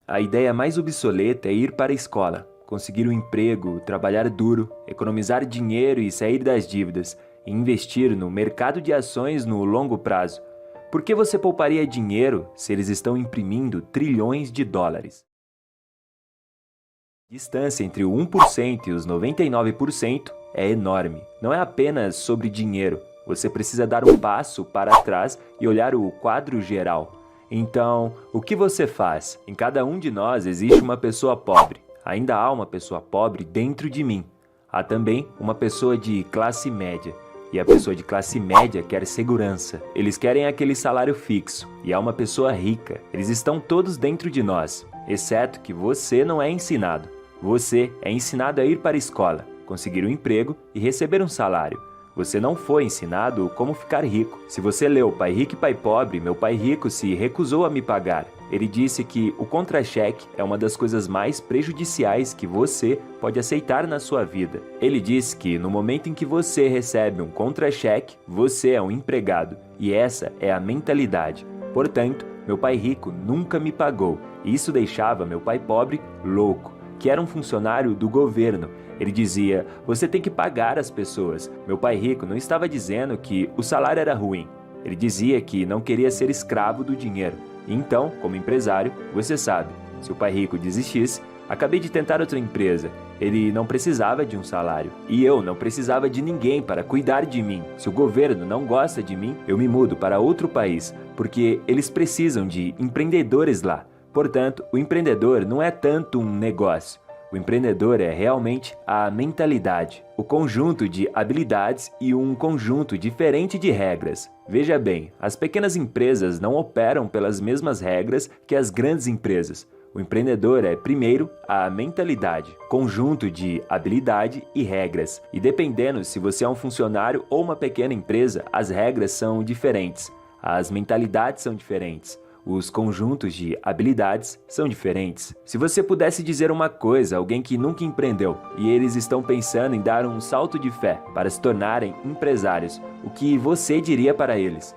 A ideia mais obsoleta é ir para a escola, conseguir um emprego, trabalhar duro, economizar dinheiro e sair das dívidas, e investir no mercado de ações no longo prazo. Por que você pouparia dinheiro se eles estão imprimindo trilhões de dólares? A distância entre o 1% e os 99% é enorme. Não é apenas sobre dinheiro. Você precisa dar um passo para trás e olhar o quadro geral. Então, o que você faz? Em cada um de nós existe uma pessoa pobre. Ainda há uma pessoa pobre dentro de mim. Há também uma pessoa de classe média. E a pessoa de classe média quer segurança. Eles querem aquele salário fixo. E há uma pessoa rica. Eles estão todos dentro de nós. Exceto que você não é ensinado. Você é ensinado a ir para a escola, conseguir um emprego e receber um salário. Você não foi ensinado como ficar rico. Se você leu Pai Rico e Pai Pobre, meu pai rico se recusou a me pagar. Ele disse que o contra-cheque é uma das coisas mais prejudiciais que você pode aceitar na sua vida. Ele disse que no momento em que você recebe um contra-cheque, você é um empregado. E essa é a mentalidade. Portanto, meu pai rico nunca me pagou. E isso deixava meu pai pobre louco, que era um funcionário do governo. Ele dizia, você tem que pagar as pessoas. Meu pai rico não estava dizendo que o salário era ruim. Ele dizia que não queria ser escravo do dinheiro. Então, como empresário, você sabe, se o pai rico desistisse, acabei de tentar outra empresa. Ele não precisava de um salário. E eu não precisava de ninguém para cuidar de mim. Se o governo não gosta de mim, eu me mudo para outro país, porque eles precisam de empreendedores lá. Portanto, o empreendedor não é tanto um negócio. O empreendedor é realmente a mentalidade, o conjunto de habilidades e um conjunto diferente de regras. Veja bem, as pequenas empresas não operam pelas mesmas regras que as grandes empresas. O empreendedor é, primeiro, a mentalidade, conjunto de habilidade e regras. E dependendo se você é um funcionário ou uma pequena empresa, as regras são diferentes, as mentalidades são diferentes. Os conjuntos de habilidades são diferentes. Se você pudesse dizer uma coisa a alguém que nunca empreendeu e eles estão pensando em dar um salto de fé para se tornarem empresários, o que você diria para eles?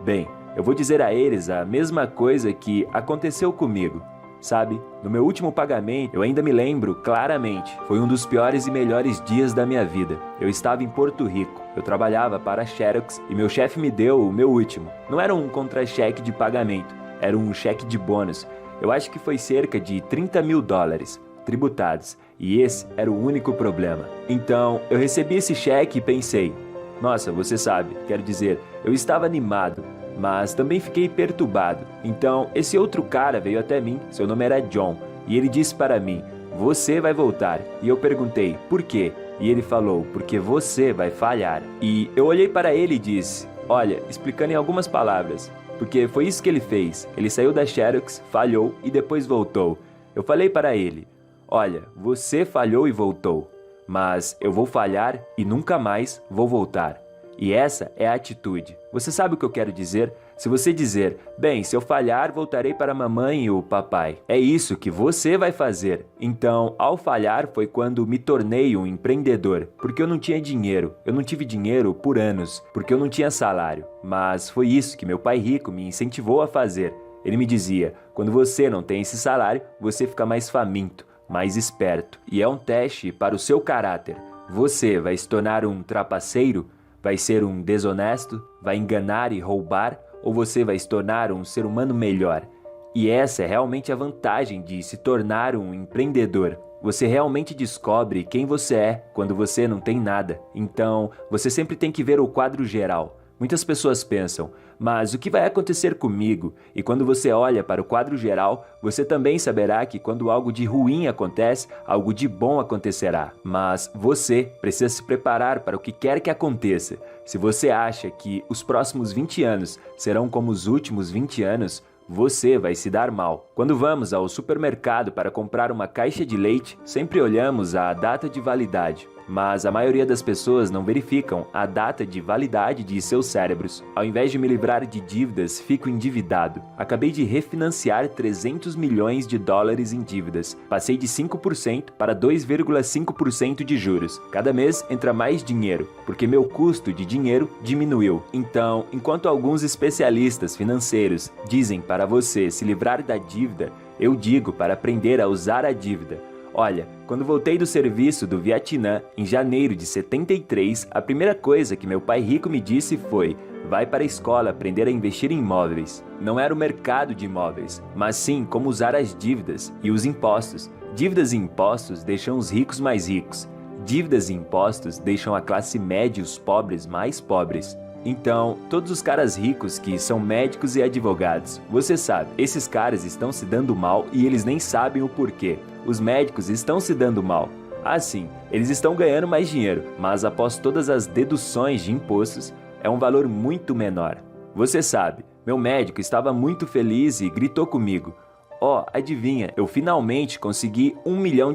Bem, eu vou dizer a eles a mesma coisa que aconteceu comigo. Sabe, no meu último pagamento, eu ainda me lembro claramente, foi um dos piores e melhores dias da minha vida. Eu estava em Porto Rico, eu trabalhava para a Xerox e meu chefe me deu o meu último. Não era um contra-cheque de pagamento, era um cheque de bônus. Eu acho que foi cerca de 30 mil dólares tributados, e esse era o único problema. Então, eu recebi esse cheque e pensei, nossa, você sabe, quero dizer, eu estava animado, mas também fiquei perturbado. Então, esse outro cara veio até mim, seu nome era John, e ele disse para mim, você vai voltar. E eu perguntei, por quê? E ele falou, porque você vai falhar. E eu olhei para ele e disse, olha, explicando em algumas palavras, porque foi isso que ele fez. Ele saiu da Xerox, falhou e depois voltou. Eu falei para ele, olha, você falhou e voltou, mas eu vou falhar e nunca mais vou voltar. E essa é a atitude. Você sabe o que eu quero dizer? Se você dizer, bem, se eu falhar, voltarei para a mamãe e o papai. É isso que você vai fazer. Então, ao falhar foi quando me tornei um empreendedor, porque eu não tinha dinheiro. Eu não tive dinheiro por anos, porque eu não tinha salário. Mas foi isso que meu pai rico me incentivou a fazer. Ele me dizia, quando você não tem esse salário, você fica mais faminto, mais esperto. E é um teste para o seu caráter. Você vai se tornar um trapaceiro? Vai ser um desonesto? Vai enganar e roubar? Ou você vai se tornar um ser humano melhor? E essa é realmente a vantagem de se tornar um empreendedor. Você realmente descobre quem você é quando você não tem nada. Então, você sempre tem que ver o quadro geral. Muitas pessoas pensam, mas o que vai acontecer comigo? E quando você olha para o quadro geral, você também saberá que quando algo de ruim acontece, algo de bom acontecerá. Mas você precisa se preparar para o que quer que aconteça. Se você acha que os próximos 20 anos serão como os últimos 20 anos, você vai se dar mal. Quando vamos ao supermercado para comprar uma caixa de leite, sempre olhamos a data de validade. Mas a maioria das pessoas não verificam a data de validade de seus cérebros. Ao invés de me livrar de dívidas, fico endividado. Acabei de refinanciar 300 milhões de dólares em dívidas. Passei de 5% para 2,5% de juros. Cada mês entra mais dinheiro, porque meu custo de dinheiro diminuiu. Então, enquanto alguns especialistas financeiros dizem para você se livrar da dívida, Eu digo para aprender a usar a dívida. Olha, quando voltei do serviço do Vietnã, em janeiro de 73, a primeira coisa que meu pai rico me disse foi: vai para a escola aprender a investir em imóveis. Não era o mercado de imóveis, mas sim como usar as dívidas e os impostos. Dívidas e impostos deixam os ricos mais ricos. Dívidas e impostos deixam a classe média e os pobres mais pobres. Então, todos os caras ricos que são médicos e advogados, você sabe, esses caras estão se dando mal e eles nem sabem o porquê. Os médicos estão se dando mal. Assim, eles estão ganhando mais dinheiro, mas após todas as deduções de impostos, é um valor muito menor. Você sabe, meu médico estava muito feliz e gritou comigo: "Ó, adivinha, eu finalmente consegui $1 milhão."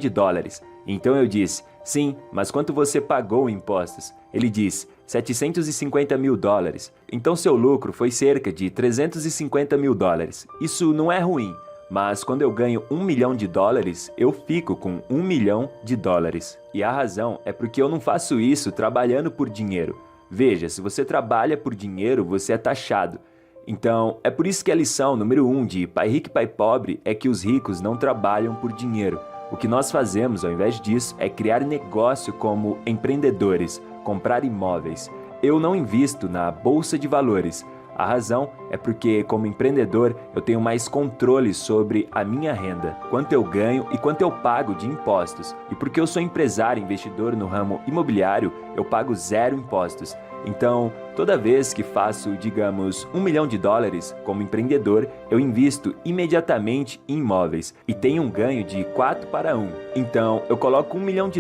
Então eu disse: "Sim, mas quanto você pagou em impostos?" Ele disse: $750 mil. Então seu lucro foi cerca de $350 mil. Isso não é ruim, mas quando eu ganho $1 milhão, eu fico com $1 milhão. E a razão é porque eu não faço isso trabalhando por dinheiro. Veja, se você trabalha por dinheiro, você é taxado. Então, é por isso que a lição número 1 de Pai Rico e Pai Pobre é que os ricos não trabalham por dinheiro. O que nós fazemos, ao invés disso, é criar negócio como empreendedores, comprar imóveis. Eu não invisto na bolsa de valores. A razão é porque, como empreendedor, eu tenho mais controle sobre a minha renda, quanto eu ganho e quanto eu pago de impostos. E porque eu sou empresário e investidor no ramo imobiliário, eu pago 0 impostos. Então, toda vez que faço, digamos, $1 milhão como empreendedor, eu invisto imediatamente em imóveis e tenho um ganho de 4 para 1. Então, eu coloco $1 milhão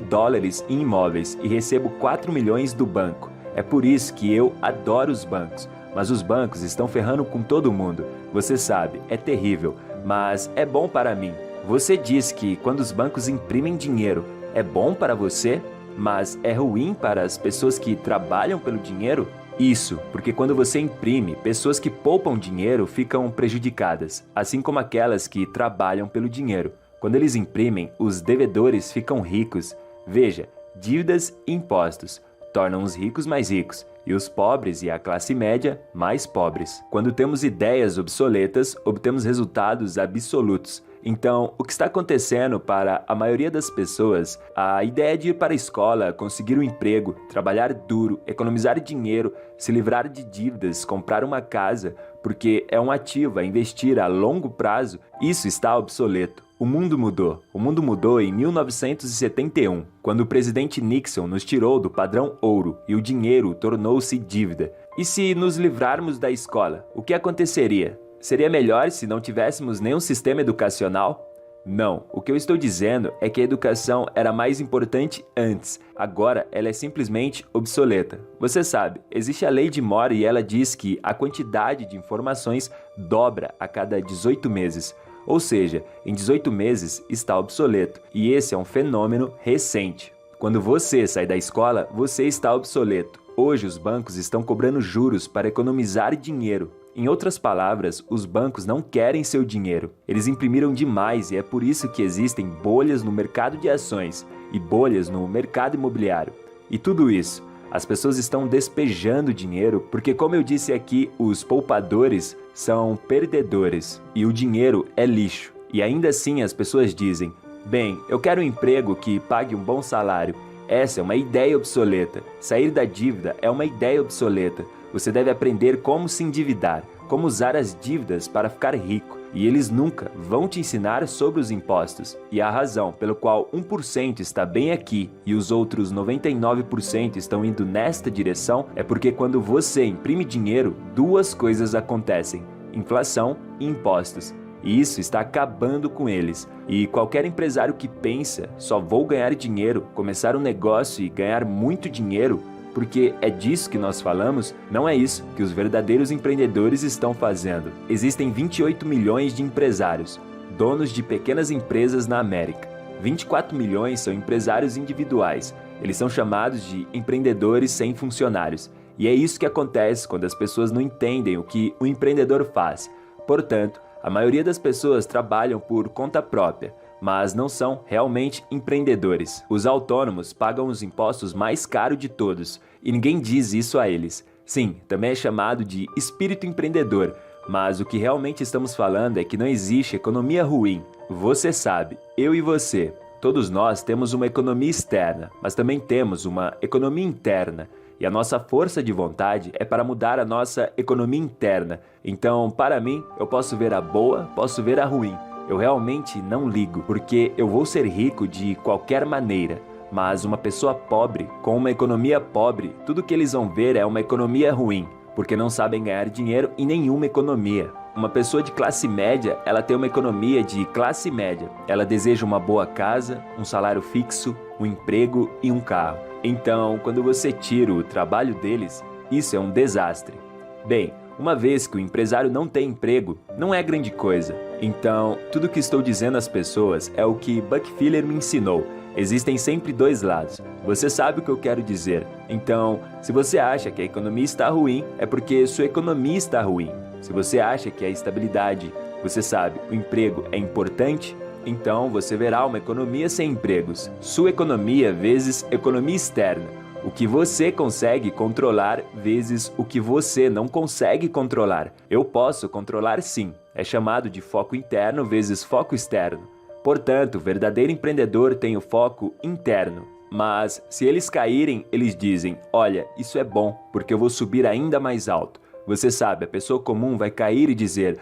em imóveis e recebo 4 milhões do banco. É por isso que eu adoro os bancos. Mas os bancos estão ferrando com todo mundo. Você sabe, é terrível, mas é bom para mim. Você diz que quando os bancos imprimem dinheiro, é bom para você, mas é ruim para as pessoas que trabalham pelo dinheiro? Isso, porque quando você imprime, pessoas que poupam dinheiro ficam prejudicadas, assim como aquelas que trabalham pelo dinheiro. Quando eles imprimem, os devedores ficam ricos. Veja, dívidas e impostos tornam os ricos mais ricos e os pobres e a classe média mais pobres. Quando temos ideias obsoletas, obtemos resultados absolutos. Então, o que está acontecendo para a maioria das pessoas, a ideia de ir para a escola, conseguir um emprego, trabalhar duro, economizar dinheiro, se livrar de dívidas, comprar uma casa, porque é um ativo a investir a longo prazo, isso está obsoleto. O mundo mudou. O mundo mudou em 1971, quando o presidente Nixon nos tirou do padrão ouro e o dinheiro tornou-se dívida. E se nos livrarmos da escola, o que aconteceria? Seria melhor se não tivéssemos nenhum sistema educacional? Não, o que eu estou dizendo é que a educação era mais importante antes, agora ela é simplesmente obsoleta. Você sabe, existe a lei de Moore e ela diz que a quantidade de informações dobra a cada 18 meses. Ou seja, em 18 meses está obsoleto, e esse é um fenômeno recente. Quando você sai da escola, você está obsoleto. Hoje os bancos estão cobrando juros para economizar dinheiro. Em outras palavras, os bancos não querem seu dinheiro. Eles imprimiram demais e é por isso que existem bolhas no mercado de ações e bolhas no mercado imobiliário. E tudo isso, as pessoas estão despejando dinheiro porque, como eu disse aqui, os poupadores são perdedores e o dinheiro é lixo. E ainda assim as pessoas dizem: bem, eu quero um emprego que pague um bom salário. Essa é uma ideia obsoleta. Sair da dívida é uma ideia obsoleta. Você deve aprender como se endividar, como usar as dívidas para ficar rico. E eles nunca vão te ensinar sobre os impostos. E a razão pelo qual 1% está bem aqui e os outros 99% estão indo nesta direção é porque quando você imprime dinheiro, duas coisas acontecem: inflação e impostos. E isso está acabando com eles. E qualquer empresário que pensa, só vou ganhar dinheiro, começar um negócio e ganhar muito dinheiro, porque é disso que nós falamos, não é isso que os verdadeiros empreendedores estão fazendo. Existem 28 milhões de empresários, donos de pequenas empresas na América. 24 milhões são empresários individuais. Eles são chamados de empreendedores sem funcionários. E é isso que acontece quando as pessoas não entendem o que o empreendedor faz. Portanto, a maioria das pessoas trabalham por conta própria, mas não são realmente empreendedores. Os autônomos pagam os impostos mais caros de todos, e ninguém diz isso a eles. Sim, também é chamado de espírito empreendedor, Mas o que realmente estamos falando é que não existe economia ruim. Você sabe, eu e você, todos nós temos uma economia externa, mas também temos uma economia interna. E a nossa força de vontade é para mudar a nossa economia interna. Então, para mim, eu posso ver a boa, posso ver a ruim. Eu realmente não ligo, porque eu vou ser rico de qualquer maneira. Mas uma pessoa pobre, com uma economia pobre, tudo que eles vão ver é uma economia ruim, porque não sabem ganhar dinheiro em nenhuma economia. Uma pessoa de classe média, ela tem uma economia de classe média. Ela deseja uma boa casa, um salário fixo, um emprego e um carro. Então, quando você tira o trabalho deles, isso é um desastre. Bem, uma vez que o empresário não tem emprego, não é grande coisa. Então, tudo que estou dizendo às pessoas é o que Buckfiller me ensinou. Existem sempre dois lados. Você sabe o que eu quero dizer. Então, se você acha que a economia está ruim, é porque sua economia está ruim. Se você acha que a estabilidade, você sabe, o emprego é importante, então você verá uma economia sem empregos. Sua economia vezes economia externa. O que você consegue controlar vezes o que você não consegue controlar. Eu posso controlar sim. É chamado de foco interno vezes foco externo. Portanto, o verdadeiro empreendedor tem o foco interno. Mas se eles caírem, eles dizem, olha, isso é bom, porque eu vou subir ainda mais alto. Você sabe, a pessoa comum vai cair e dizer,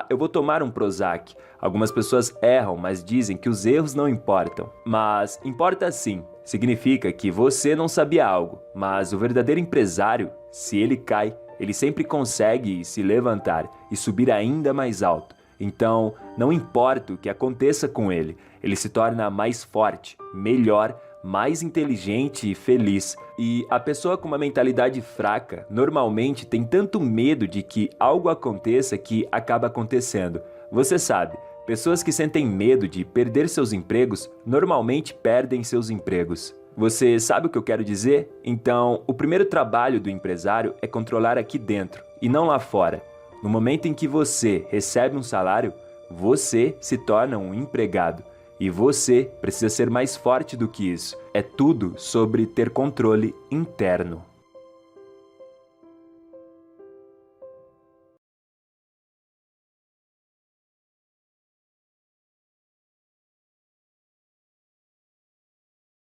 eu vou tomar um Prozac. Algumas pessoas erram, mas dizem que os erros não importam. Mas importa sim. Significa que você não sabia algo. Mas o verdadeiro empresário, se ele cai, ele sempre consegue se levantar e subir ainda mais alto. Então, não importa o que aconteça com ele, ele se torna mais forte, melhor, mais inteligente e feliz. E a pessoa com uma mentalidade fraca normalmente tem tanto medo de que algo aconteça que acaba acontecendo. Você sabe, pessoas que sentem medo de perder seus empregos normalmente perdem seus empregos. Você sabe o que eu quero dizer? Então, o primeiro trabalho do empresário é controlar aqui dentro e não lá fora. No momento em que você recebe um salário, você se torna um empregado. E você precisa ser mais forte do que isso. É tudo sobre ter controle interno.